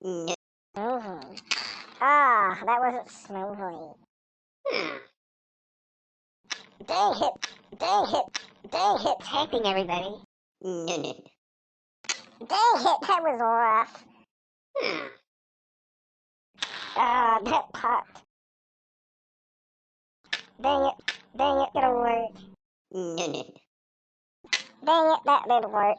No. Smoothly. Ah, that wasn't smoothly. Dang it! Dang it! Dang it! Typing, everybody. No. Dang it! That was rough. Ah, that popped. Dang it! Dang it! It'll work. No. Dang it! That didn't work.